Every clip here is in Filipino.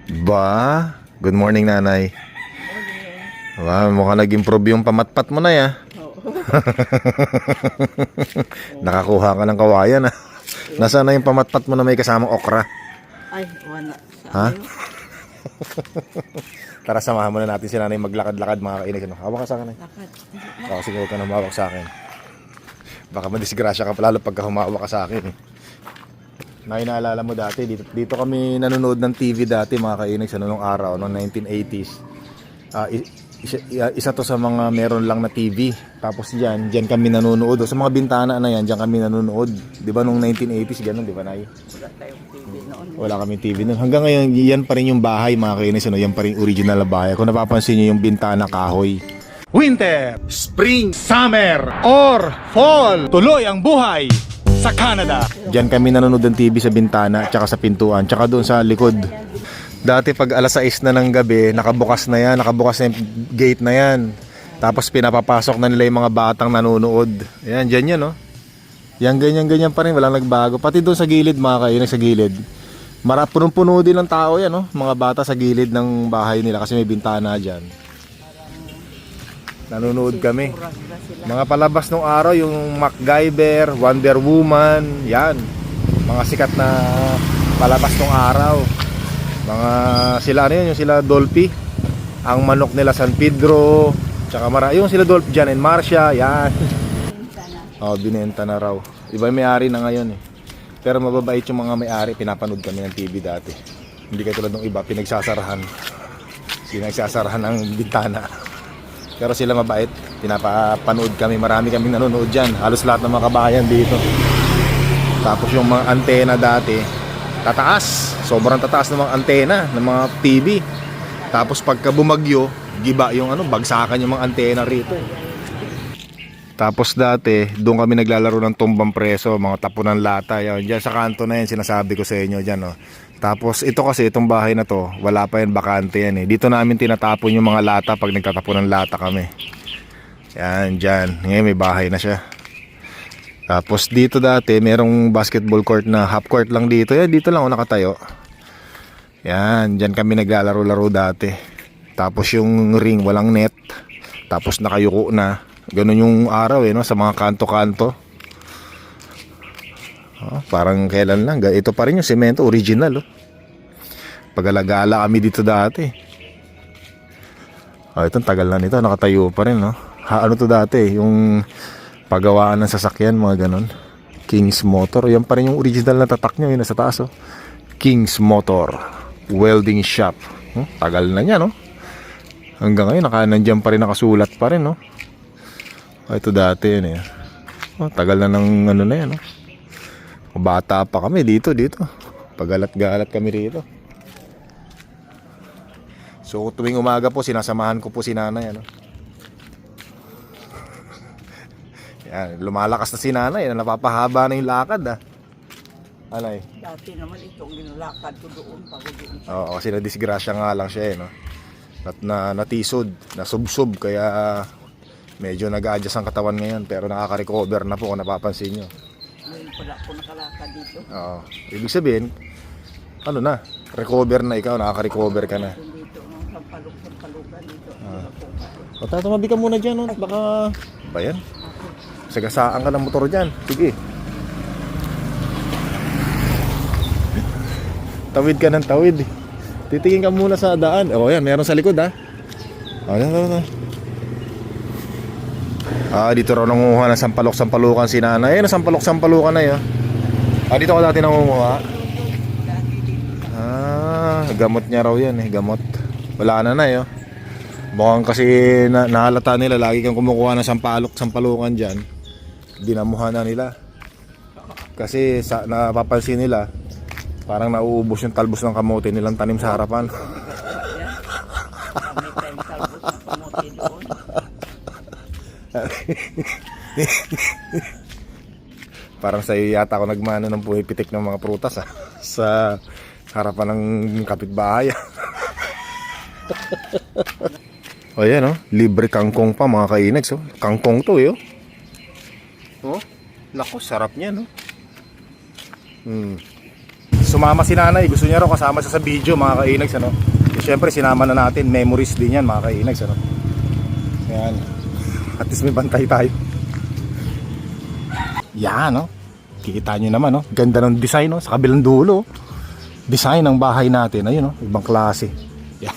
Ba? Good morning, nanay. Wow, mukhang nag-improve yung pamatpat mo na ya. Nakakuha ka ng kawayan ah. Nasaan na yung pamatpat mo na may kasamang okra? Ay, wala. Ha? Tara, samahan muna natin si nanay maglakad-lakad mga kainis. Hawak ka sa akin eh. Lakad. Baka sige huwag ka na humawak sa akin. Baka madisgrasya ka lalo pagka humawak ka sa akin eh. Naalala mo dati, dito kami nanonood ng TV dati mga kainis, nung araw, noong 1980s. Isa to sa mga meron lang na TV. Tapos dyan kami nanonood. Sa mga bintana na yan, dyan kami nanonood. Di ba nung 1980s, gano'n, di ba, Nay? Wala tayong TV noon. Wala kami TV noon. Hanggang ngayon, yan pa rin yung bahay, mga kainis. Yan pa rin yung original na bahay. Kung napapansin nyo yung bintana kahoy. Winter, Spring, Summer, or Fall. Tuloy ang buhay sa Canada. Diyan kami nanonood ng TV sa bintana, tsaka sa pintuan, tsaka doon sa likod. Dati pag alas 6 na ng gabi, nakabukas na yung gate na yan. Tapos pinapapasok na nila yung mga batang nanonood. Ayan, dyan yan, no? Yan, ganyan pa rin, walang nagbago. Pati doon sa gilid, mga kainis, sa gilid. Punong-puno din ng tao yan, no? Mga bata sa gilid ng bahay nila kasi may bintana dyan. Nanonood kami. Mga palabas nung araw, yung MacGyver, Wonder Woman, yan. Mga sikat na palabas nung araw. Mga sila ano yun, yung sila Dolphy. Ang manok nila San Pedro. Tsaka yung sila Dolphy, Jan and Marcia, yan. Binenta na raw. Iba yung may-ari na ngayon eh. Pero mababait yung mga may-ari, pinapanood kami ng TV dati. Hindi katulad ng iba, pinagsasarahan ng bintana. Pero sila mabait, pinapanood kami, marami kaming nanonood dyan. Halos lahat ng mga kabahayan dito. Tapos yung mga antena dati, tataas. Sobrang tataas ng mga antena, ng mga TV. Tapos pagka bumagyo, giba yung bagsakan yung mga antena rito. Tapos dati, doon kami naglalaro ng tumbang preso, mga tapunan lata. Yan, dyan sa kanto na yan, sinasabi ko sa inyo dyan. No? Tapos ito kasi, itong bahay na to, wala pa yan, bakante yan eh. Dito namin tinatapon yung mga lata pag nagtatapon ng lata kami. Yan, dyan. Ngayon may bahay na siya. Tapos dito dati, merong basketball court na half court lang dito. Yan, dito lang ako nakatayo. Yan, dyan kami naglalaro-laro dati. Tapos yung ring, walang net. Tapos nakayuko na. Ganun yung araw eh, no? Sa mga kanto-kanto. Parang kailan lang. Ito pa rin yung semento, original. Pag-alagala kami dito dati. Itong tagal na nito, nakatayo pa rin. No? Ano to dati? Yung paggawaan ng sasakyan, mga ganun. King's Motor. Yan pa rin yung original na tatak nyo, yun nasa taas. King's Motor Welding Shop. Tagal na niya, no? Hanggang ngayon, nandyan pa rin, nakasulat pa rin, no? Ito dati yun eh. Tagal na ng ano na yan, no? Bata pa kami dito. Pagalat-galat kami rito. So tuwing umaga po, sinasamahan ko po si nanay, ano? Yan, lumalakas na si nanay, napapahaba na yung lakad, ah. Anay? Dati naman itong ginulakad ko doon. Oo, kasi nadisgrasya nga lang siya, eh, no? Natisod, nasubsob, kaya medyo nag-a-adjust ang katawan ngayon. Pero nakaka-recover na po kung napapansin nyo. Ngayon pala ako nakalakad dito. Oo, ibig sabihin, ano na, recover na ikaw, nakaka-recover ka na. Dito, sampalok-sampalukan dito. Tumabi ka muna dyan, no? Baka, ba yan? Sagasaan ka ng motor dyan. Sige. Tawid ka ng tawid. Titingin ka muna sa daan. Yan, meron sa likod, ha? Yan. Dito raw nangunguha ng sampalok-sampalukan si nanay. Sampalok-sampalukan na yun. Dito ko dati nangunguha. Gamot niya raw yan eh, gamot. Wala na yun. Mukhang kasi nahalata nila, lagi kang kumukuha ng sampalok-sampalukan dyan. Dinamuhan na nila. Kasi napapansin nila, parang nauubos yung talbos ng kamote nilang tanim sa harapan. May time talbos ng kamote doon. Parang sa'yo yata ako nagmano ng pumipitik ng mga prutas sa harapan ng kapitbahay. Ayan, libre kangkong pa mga kainags. Kangkong to eh. Naku, sarap niya, no? So sumama si nanay. Gusto niya raw kasama siya sa video mga kainags, ano. Siyempre sinama na natin. Memories din yan mga kainags, ano. Yan. At least may bantay tayo. Yan, no. Kikita nyo naman, no. Ganda ng design, no. Sa kabilang dulo. Design ng bahay natin. Ayun, no. Ibang klase. Yan.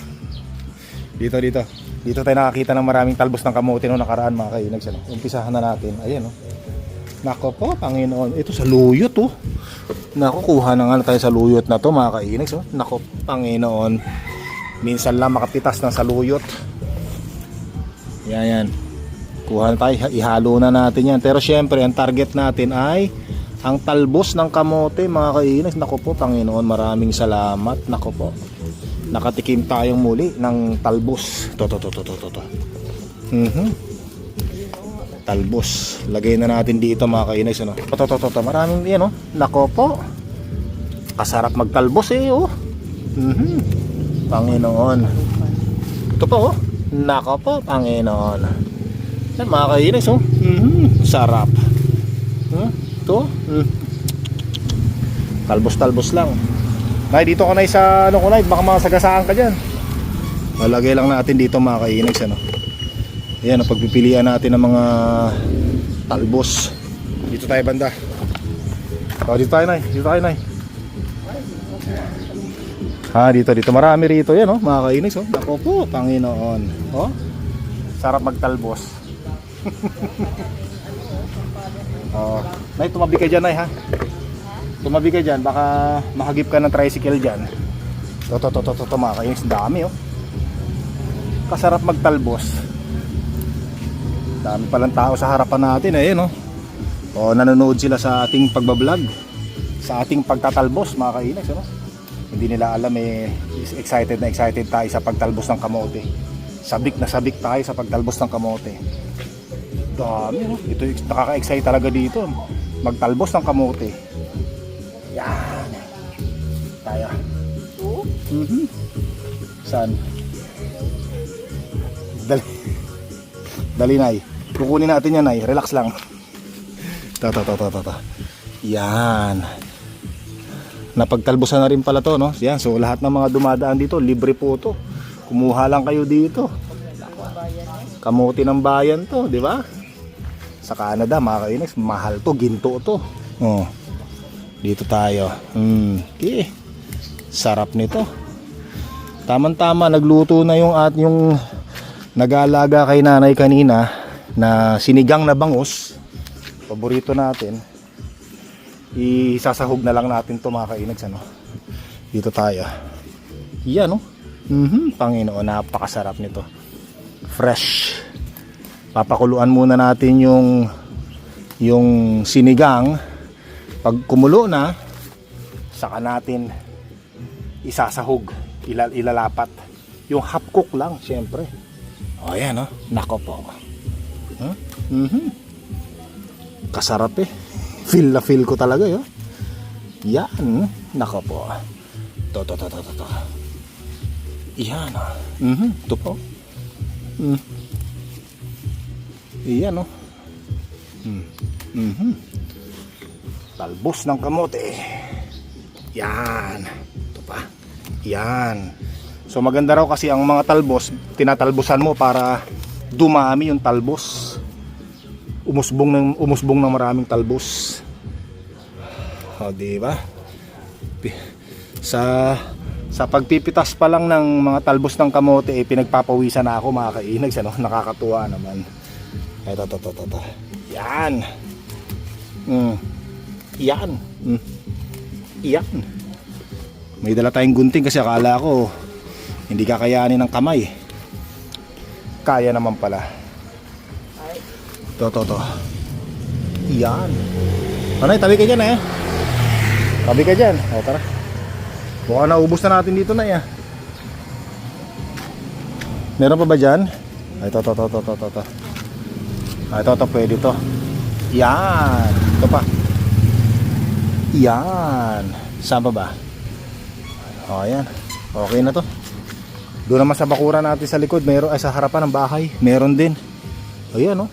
Dito tayo nakakita ng maraming talbos ng kamote no nakaraan mga kainags, ano. Umpisahan na natin. Ayan, no. Nako po, Panginoon. Ito sa luyot, oh. Nakukuha na nga tayo sa luyot na to mga kainags, oh. Nako, Panginoon. Minsan lang makapitas ng saluyot. Yan. Kuha na tayo, ihalo na natin yan. Pero syempre, ang target natin ay ang talbos ng kamote mga kainags. Nako po, Panginoon, maraming salamat. Nako po, nakatikim tayong muli ng talbos. To. Talbos. Lagay na natin dito mga kainags, ano. To. Maraming yan, oh. Nako po, kasarap magtalbos eh, oh. Panginoon. Ito pa, oh. Nako po, Panginoon. Yan mga kainags, oh. Sarap. Ito. Talbos lang. Nay, dito ko na sa ano ko na, baka masagasaan ka diyan. Lalagay lang natin dito mga kainags, ano. Ayan, ang pagpipilian natin ng mga talbos. Dito tayo banda. Dito tayo, Nay. Dito marami rito yan, oh, mga kainags, oh. Nako po, Panginoon. Oh. Sarap magtalbos. Oh, Nay, tumabi ka diyan, Nay, ha. Tumabi ka diyan, baka mahagip ka ng tricycle diyan. To mga kainags, dami, oh. Kasarap magtalbos. Dami palang tao sa harapan natin, eh, no. O, nanonood sila sa ating pagbablog, sa ating pagtatalbos, mga kainags, ano. Hindi nila alam, eh, excited tayo sa pagtalbos ng kamote. Sabik tayo sa pagtalbos ng kamote. Dami, no. Ito, nakaka-excite talaga dito, magtalbos ng kamote. Yan. Tayo. Saan? Dali, Nay. Kukunin natin yan, Nay. Relax lang. Ta. Yan. Napagtalbosan na rin pala to, no? Yan. So lahat ng mga dumadaan dito, libre po to. Kumuha lang kayo dito. Kamote ng bayan to, di ba? Sa Canada, mga kainags, mahal to, ginto to. Oh. Dito tayo. Okay. Sarap nito. Tama-tama, nagluto na yung nag-aalaga kay nanay kanina na sinigang na bangus. Paborito natin. Isasahog na lang natin to mga kainags, ano. Dito tayo. Yan, no. Panginoon, napakasarap nito. Fresh. Papakuluan muna natin yung sinigang. Pag kumulo na, saka natin isasahog, ilalapat. Yung half cook lang, syempre. O yan, no. Nako po. Kasarap, eh. Feel na feel ko talaga, eh. Yan. Nako po. To. Yan, oh. Ito po. Yan, oh. Talbos ng kamote. Yan. Ito pa. Yan. So maganda raw kasi ang mga talbos, tinatalbosan mo para dumami yung talbos. Umusbong ng maraming talbos. O, di ba? Sa pagpipitas pa lang ng mga talbos ng kamote, eh, pinagpapawisan na ako mga kainags, ano? Nakakatuwa naman. Ito. Yan. Yan. May dala tayong gunting kasi akala ko hindi kakayanin ng kamay. Kaya naman pala. To. Yan. Anay, tabi ka dyan, eh. Tabi ka dyan. O, tara. Baka naubos na natin dito, na, ya. Meron pa ba dyan? Ay, to. Ay, to, pwede to. Yan. Ito pa. Yan. Saan pa ba? O, yan. Okay na to. Doon naman sa bakuran natin sa likod, meron, ay sa harapan ng bahay, meron din. Ayan, oh.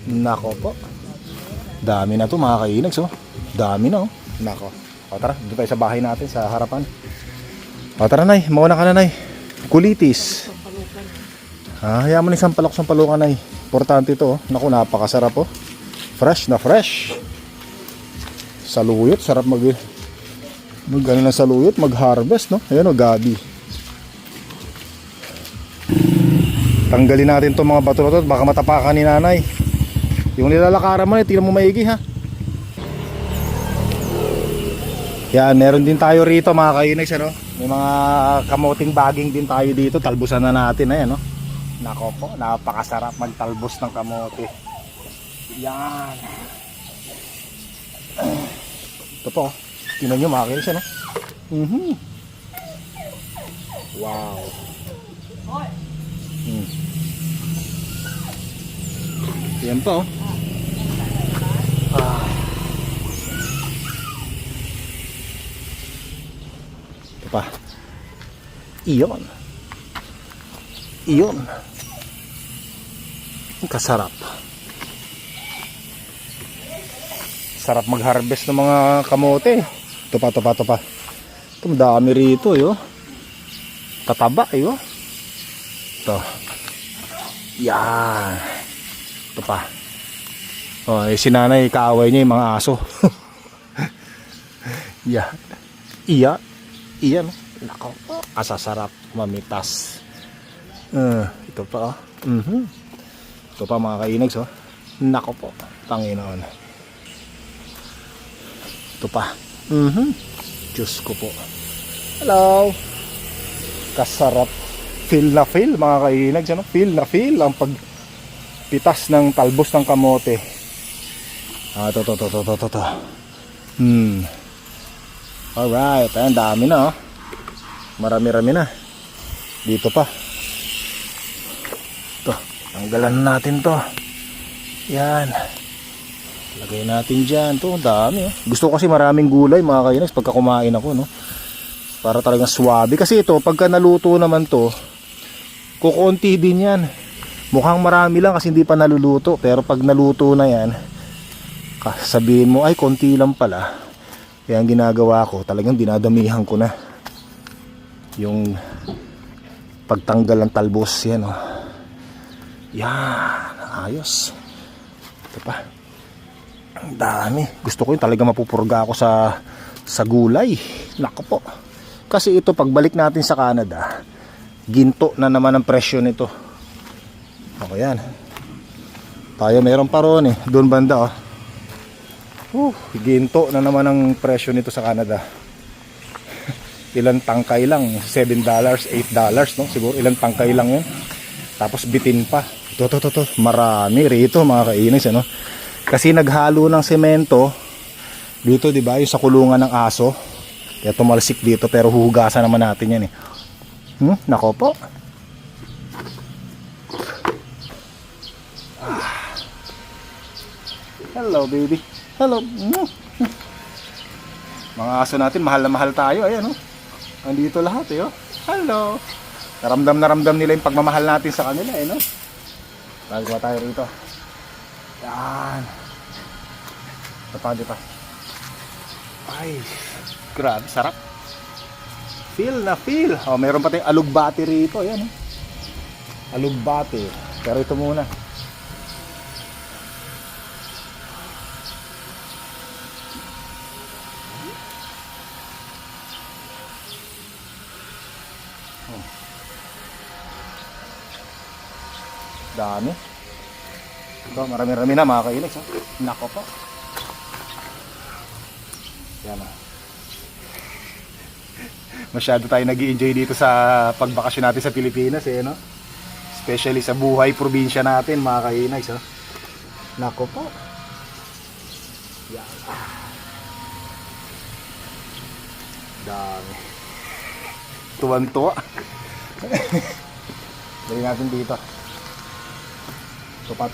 Nako po. Dami na to mga kainags, oh. Dami na, oh. Nako. O tara, doon tayo sa bahay natin sa harapan. O tara nay, mauna ka na nay. Kulitis. Hayaan mo na isang palok-sampalukan nay. Importante ito. Naku, napakasarap oh. Fresh na fresh. Saluyot, sarap ano ng saluyot, mag-harvest no. Ayan o, gabi. Tanggalin natin itong mga bato na to, baka matapakan ni nanay. Yung nilalakaran mo, tingnan mo maigi ha. Yan, meron din tayo rito mga kainags, ano? May mga kamoting baging din tayo dito. Talbusan na natin, ayan, no? Nako po, napakasarap magtalbos ng kamote. Yan. Ito po, tingnan nyo mga kainags, ano? Wow. Yan po. Ito pa. Iyon. Kasarap. Sarap mag-harvest ng mga kamote. Ito pa. Ito madami rito, yo. Tataba, yo. Ito. Yan. Ito pa. Oh, si nanay kaaway niya yung mga aso. Yan. Iyan. Nako. Asasarap. Mamitas. Ito pa. Ito pa mga kainags. Oh. Nako po. Panginoon. Ito pa. Diyos ko po. Hello. Kasarap. Feel na feel mga kainags. Ano? Feel na feel ang pagpitas ng talbos ng kamote. Ito. Alright. Ayan, dami na. Oh. Marami-rami na. Dito pa. Ito. Tanggalan natin to. Yan. Lagay natin dyan. Ito, dami. Oh. Gusto ko kasi maraming gulay mga kainags pagka kumain ako. No? Para talagang swabe. Kasi ito, pagka naluto naman to, kukunti din yan. Mukhang marami lang kasi hindi pa naluluto. Pero pag naluto na yan, sabihin mo, ay konti lang pala. Kaya ang ginagawa ko, talagang dinadamihan ko na yung pagtanggal ng talbos. Yan oh. Yan, ayos. Ito pa. Ang dami. Gusto ko yun talaga mapupurga ako sa gulay. Nako po. Kasi ito pagbalik natin sa Canada, ginto na naman ang presyo nito. Ako yan. Tayo meron pa ron eh. Doon banda oh. Ginto na naman ang presyo nito sa Canada. Ilang tangkay lang, $7, $8 no? Siguro ilang tangkay lang yun. Tapos bitin pa. Ito. Marami rito mga kainis ano. Kasi naghalo ng semento dito, 'di ba? Yung sa kulungan ng aso. Kaya tumalsik dito pero huhugasan naman natin yan eh. Nako po. Hello baby. Hello. Mga aso natin, mahal na mahal tayo. Ayan, oh. Andito lahat, eh, oh. Hello. Naramdam nila yung pagmamahal natin sa kanila, eh, no? Bago tayo rito. Yan. Ito pa. Ay, grabe, sarap. Feel na feel. Oh, meron pa tayong alugbati rito. Ayan, oh. Alugbati. Pero ito muna. Dami. Ito, marami-rami na mga kainags. Nako po. Yan. Masyado tayo nag-i-enjoy dito sa pagbakasyon natin sa Pilipinas eh, no? Especially sa buhay probinsya natin mga kainags. Nako po. Yan. Dami. Tuwan-tuwa. Dali natin dito. Ito pa.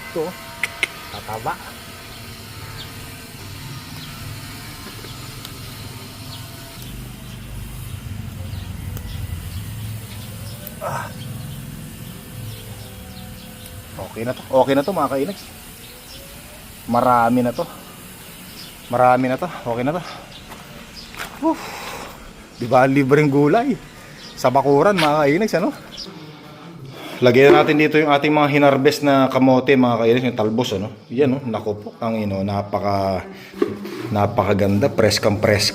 Ito. Tataba. Okay na to mga kainags. Marami na to. Marami na to. Okay na to. Di ba libreng gulay? Sa bakuran mga kainags, ano? Lagyan natin dito yung ating mga hinarvest na kamote mga kainags, yung talbos, ano? Yan, oh. Naku po, ang napakaganda, preska,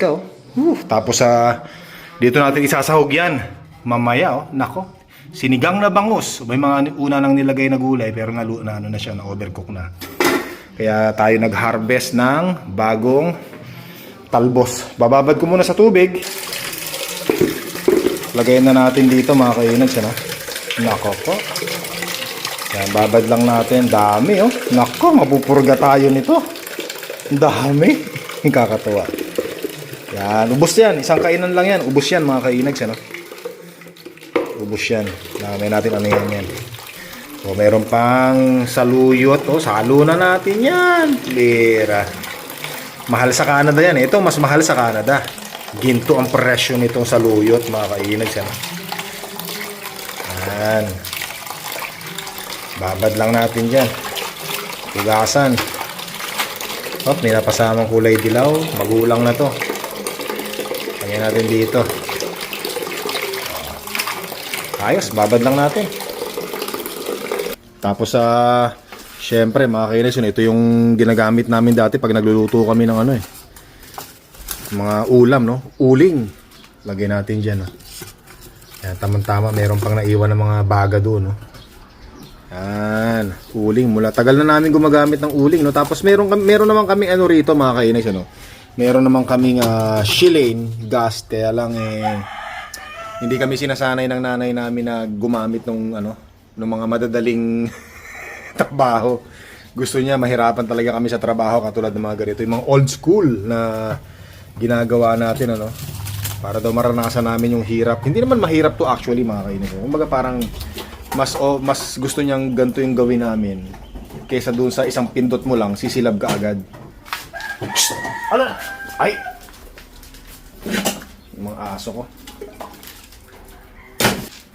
oh. Tapos dito natin isasahog yan. Mamaya, oh. Nako. Sinigang na bangus. May mga una nang nilagay na gulay pero na ano na siya, na overcook na. Kaya tayo nag-harvest ng bagong talbos. Bababad ko muna sa tubig. Lagayin na natin dito mga kainags, ano? Nako po. Yan, babad lang natin. Dami, oh. Nako, mapupurga tayo nito. Dami. Kakatuwa. Yan, ubos yan. Isang kainan lang yan. Ubos yan mga kainags, ano? Ubos yan. Dami natin ano yan. So, meron pang saluyot. Oh, salo na natin yan. Lira. Mahal sa Canada yan. Ito, mas mahal sa Canada. Ginto ang presyo nitong saluyot mga kainags, ano? Yan. Babad lang natin dyan. Tugasan. Oh, may napasamang kulay dilaw. Magulang na to. Lagyan natin dito. Ayos, babad lang natin. Tapos syempre mga kainags, ito yung ginagamit namin dati pag nagluluto kami ng ano mga ulam, no? Uling. Lagyan natin dyan, no? Yan, tamang-tama, meron pang naiwan ng mga baga doon, no? Yan, uling. Mula tagal na namin gumagamit ng uling, no? Tapos meron naman kami ano rito mga kainags, ano? Meron naman kaming shilane gas, kaya lang hindi kami sinasanay ng nanay namin na gumamit ng mga madadaling trabaho. Gusto niya mahirapan talaga kami sa trabaho katulad ng mga ganito, yung mga old school na ginagawa natin, ano? Para daw maranasan namin yung hirap. Hindi naman mahirap to actually mga kainags. Kumbaga parang mas gusto niyang ganito yung gawin namin kaysa doon sa isang pindot mo lang sisilab ka agad. Ala! Ay! Yung mga aso ko.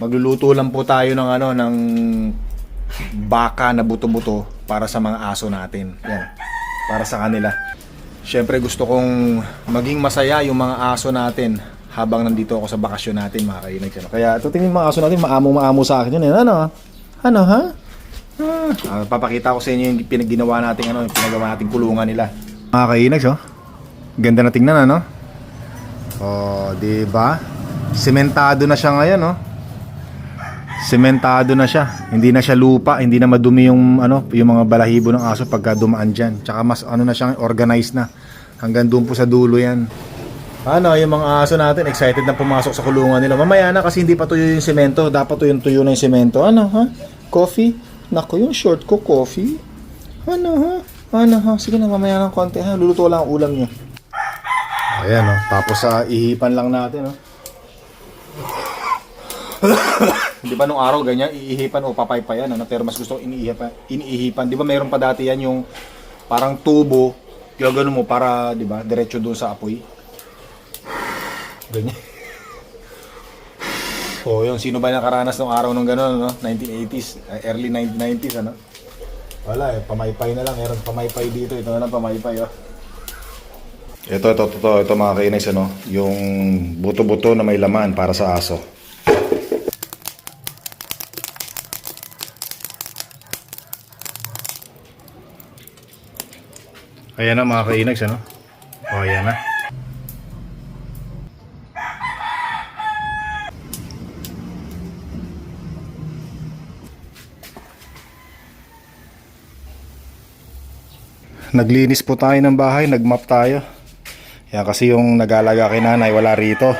Magluluto lang po tayo ng baka na buto-buto para sa mga aso natin. Yan. Para sa kanila. Siyempre gusto kong maging masaya yung mga aso natin habang nandito ako sa bakasyon natin mga kainags, ano? Kaya ito tingin mga aso natin, maamo sa akin yun. Ano ha? Papakita ko sa inyo yung ginawa natin, yung pinagawa natin kulungan nila. Mga kainags, oh. Ganda na tingnan, ano? Oh, di ba? Sementado na siya ngayon, oh. Sementado na siya. Hindi na siya lupa, hindi na madumi yung mga balahibo ng aso pagka dumaan diyan. Tsaka mas na siya, organized na. Hanggang doon po sa dulo 'yan. Yung mga aso natin excited na pumasok sa kulungan nila. Mamaya na kasi hindi pa tuyo yung semento. Dapat tuyo na yung semento. Coffee? Naku, yung short ko coffee. Sige na, mamaya ng konti, ha. Luluto lang ang ulam niyo. Ayan, oh. Tapos ihipan lang natin, oh. Di ba nung araw ganyan, iihipan o papaypayan, ano? Pero mas gusto ko iniihipan. Di ba mayroon pa dati yan yung parang tubo, yung gano'n mo para, di ba, diretso doon sa apoy. Ganyan. O yun, sino ba nakaranas nung araw nung gano'n, no? 1980s, early 1990s, ano? Wala pamaypay na lang, meron pamaypay dito. Ito na lang pamaypay, oh. Ito mga kainags, ano? Yung buto-buto na may laman para sa aso. Ayan na mga kainags, ano? O, ayan na. Naglinis po tayo ng bahay, nagmap tayo. Yan, kasi yung nag-aalaga kay nanay wala rito.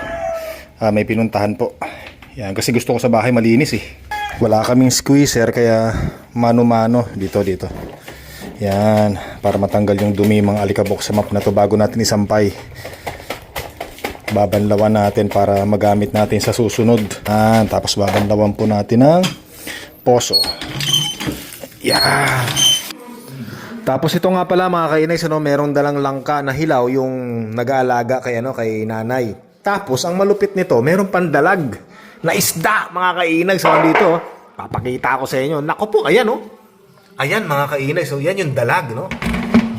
May pinuntahan po. Yan, kasi gusto ko sa bahay malinis eh. Wala kaming squeezer kaya mano-mano dito. Yan, para matanggal yung dumi mga alikabok sa map na to bago natin isampay. Babanlawan natin para magamit natin sa susunod. Tapos babanlawan po natin ng poso. Yan. Tapos ito nga pala mga kainags, merong dalang langka na hilaw yung nag-aalaga kay nanay. Tapos ang malupit nito, meron pandalag na isda mga kainags. So dito, papakita ko sa inyo. Nako po, ayan oh. Ayan mga kainags, so yan yung dalag, no?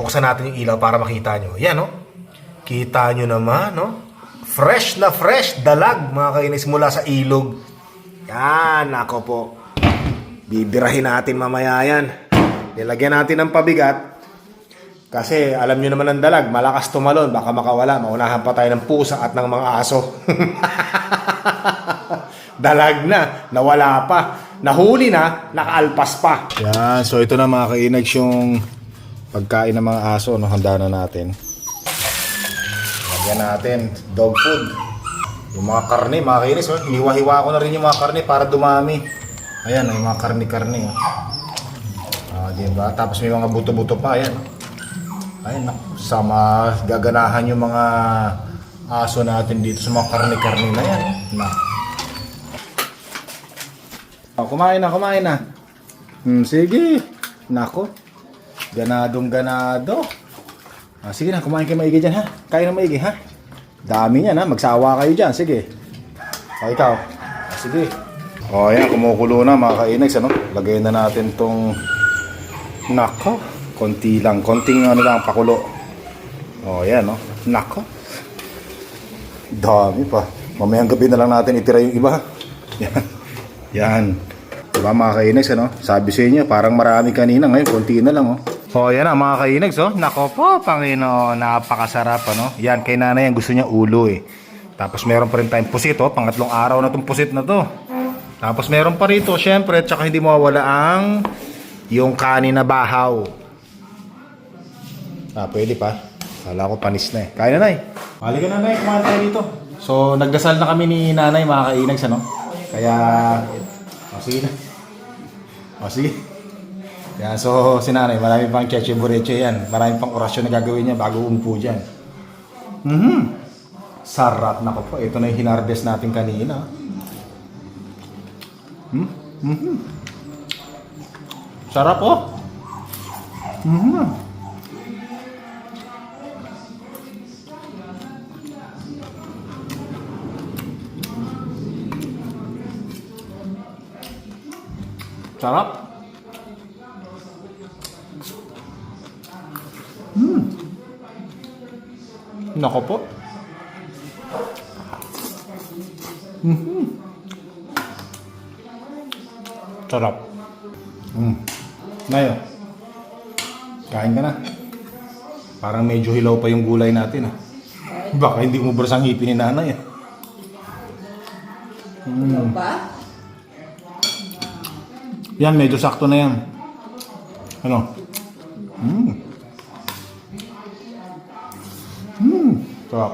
buksan natin yung ilaw para makita nyo. Yan, no? Kita nyo naman, no? Fresh na fresh dalag, mga kainis, mula sa ilog. Yan, ako po. Bibirahin natin mamaya yan. Nilagyan natin ng pabigat. Kasi alam nyo naman ang dalag, malakas tumalon, baka makawala. Maunahan pa tayo ng pusa at ng mga aso. Dalag na, nawala pa. Nahuli na, nakaalpas pa. Yan, so ito na mga kainags yung pagkain ng mga aso. No, handa na natin. Lagyan natin dog food. Yung mga karne, mga kainis. Oh, hiniwa-hiwa ko na rin yung mga karne para dumami. Ayan, yung mga karne-karne. Oh. Diba? Tapos may mga buto-buto pa. Ayan. Ayun, sama gaganahan yung mga aso natin dito sa mga karne-karne na yan. Kumain na. Sige. Nako. Ganadong ganado. Sige na, kumain kayo maigi dyan, ha? Kain na maigi, ha? Dami yan, ha? Magsawa kayo dyan. Sige. Ikaw. Sige. Ayan, kumukulo na mga kainags, ano? Lagay na natin tong nako. Konting pakulo. Ayan, no? Nako. Dami pa. Mamayang gabi na lang natin itira yung iba. Yan. Diba mga kainags, ano? Sabi sa inyo, parang marami kanina. Ngayon, konti na lang, oh. Yan mga kainags, oh. Nako po, Panginoon. Napakasarap, ano? Yan, kay nanay ang gusto niya ulo, eh. Tapos meron pa rin tayong pusit, oh. Pangatlong araw na itong pusit na to. Tapos meron pa rito, syempre, tsaka hindi mawawala ang yung kanin na bahaw. Pwede pa. Kala ko panis na, eh. Kaya na, nay. Halika na, nay. Kumain tayo dito. So, nagdasal na kami ni nanay, mga kainags, ano? Kaya, sige na. Sige. Kaya, so, si nanay, marami pang cheche bureche yan. Marami pang orasyon na gagawin niya bago umpo dyan. Sarap na ko po. Ito na yung hinarvest natin kanina. Sarap, oh. Sarap. Nako po. Sarap. Ngayon, kain ka na. Parang medyo hilaw pa yung gulay natin, ah. Baka hindi mo ang ngipin ni nanay, ah. Ba? Yan, medyo sakto na yan. Ano? Sarap.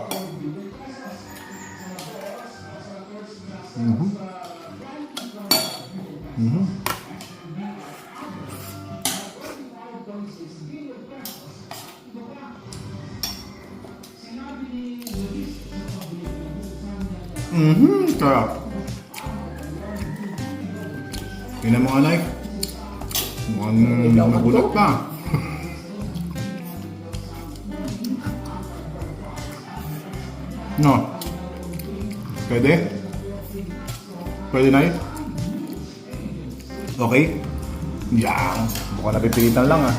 Sarap. Tingnan mo, anay. Mukhang nagulat pa. No. Pwede? Pwede, nay? Okay? Yan. Mukhang napipilitan lang, ah.